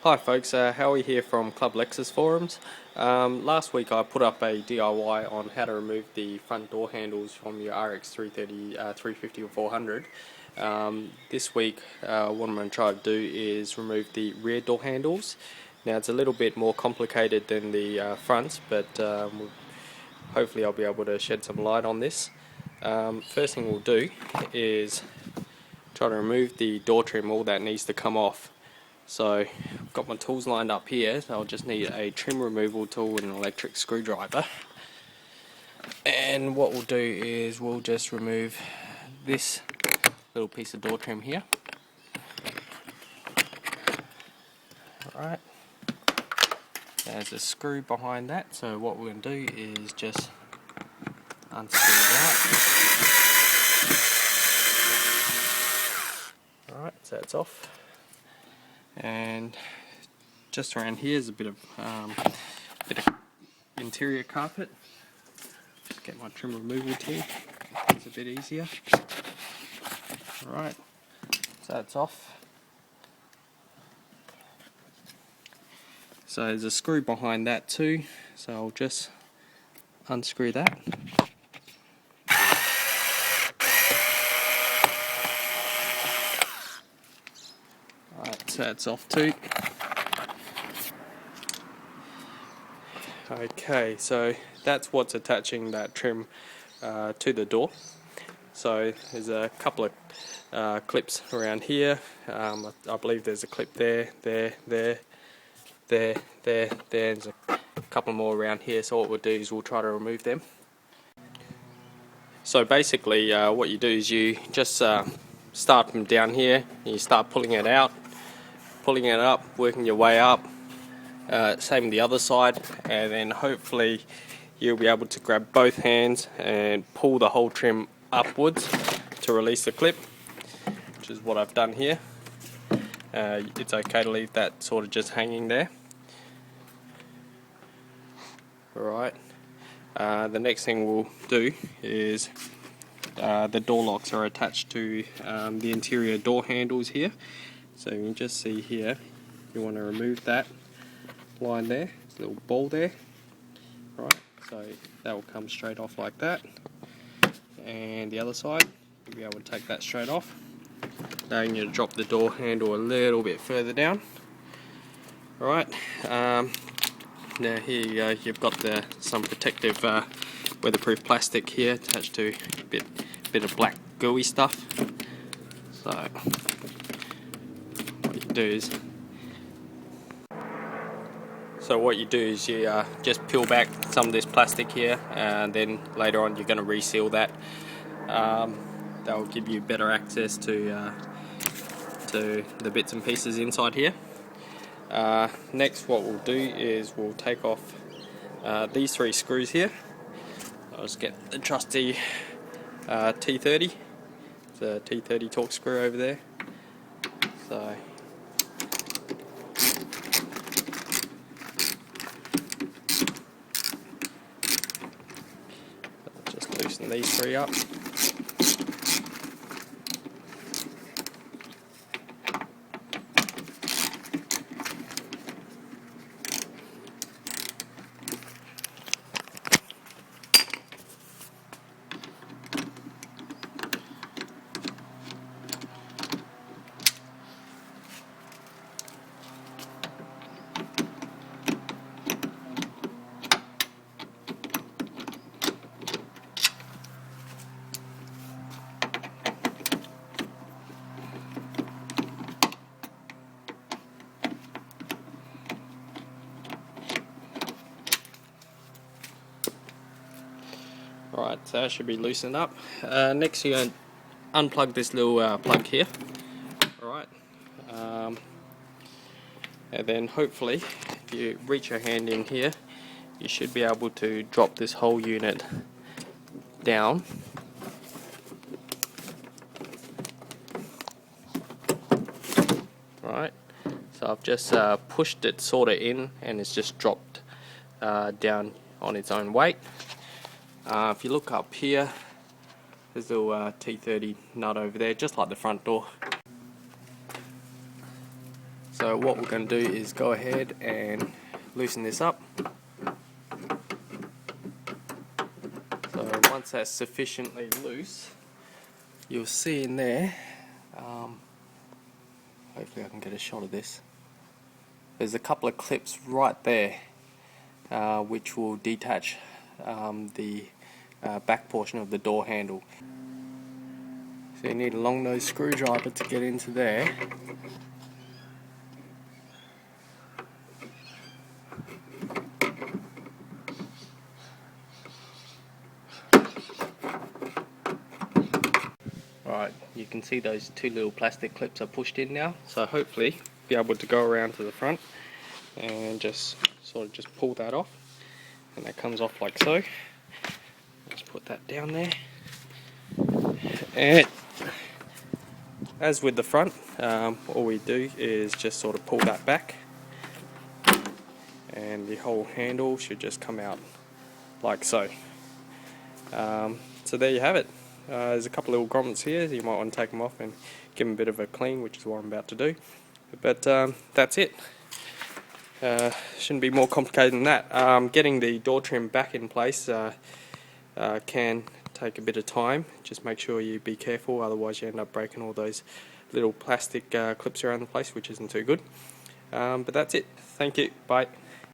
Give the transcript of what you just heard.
Hi folks, Howie here from Club Lexus forums. Last week I put up a DIY on how to remove the front door handles from your RX330, 350 or 400. This week what I'm going to try to do is remove the rear door handles. Now it's a little bit more complicated than the fronts, but hopefully I'll be able to shed some light on this. First thing we'll do is try to remove the door trim, all that needs to come off. So I've got my tools lined up here, so I'll just need a trim removal tool and an electric screwdriver. And what we'll do is we'll just remove this little piece of door trim here. Alright, there's a screw behind that, so what we're going to do is just unscrew that. Alright, so that's off. And just around here is a bit of interior carpet. Just get my trim removal tool. It's a bit easier. Alright, so it's off. So there's a screw behind that too, so I'll just unscrew that. Alright, so it's off too. Okay, so that's what's attaching that trim to the door. So there's a couple of clips around here. I believe there's a clip there. There's a couple more around here. So what we'll do is we'll try to remove them. So basically what you do is you just start from down here, and you start pulling it out, pulling it up, working your way up. Same the other side, and then hopefully you'll be able to grab both hands and pull the whole trim upwards to release the clip, which is what I've done here. It's okay to leave that sort of just hanging there. Alright, the next thing we'll do is the door locks are attached to the interior door handles here. So you can just see here, you want to remove that line there, this little ball there. Right, so that will come straight off like that. And the other side, you'll be able to take that straight off. Now you need to drop the door handle a little bit further down. Alright, now here you go, you've got some protective weatherproof plastic here attached to a bit of black gooey stuff. So what you do is you just peel back some of this plastic here, and then later on you're going to reseal that. That will give you better access to the bits and pieces inside here. Next what we'll do is we'll take off these three screws here. I'll just get the trusty T30. It's a T30 Torx screw over there. So just loosen these three up. Alright, so that should be loosened up. Next you're going to unplug this little plug here. Alright, and then hopefully if you reach your hand in here, you should be able to drop this whole unit down. Alright, so I've just pushed it sort of in, and it's just dropped down on its own weight. If you look up here, there's a little T30 nut over there, just like the front door. So what we're going to do is go ahead and loosen this up. So once that's sufficiently loose, you'll see in there, hopefully I can get a shot of this, there's a couple of clips right there which will detach the back portion of the door handle. So you need a long nose screwdriver to get into there. Right, you can see those two little plastic clips are pushed in now, so hopefully be able to go around to the front and just sort of just pull that off, and that comes off like so. Just put that down there, and as with the front, all we do is just sort of pull that back, and the whole handle should just come out like so. So there you have it. There's a couple of little grommets here, so you might want to take them off and give them a bit of a clean, which is what I'm about to do. But that's it. Shouldn't be more complicated than that. Getting the door trim back in place can take a bit of time. Just make sure you be careful, otherwise you end up breaking all those little plastic clips around the place, which isn't too good. But that's it. Thank you. Bye.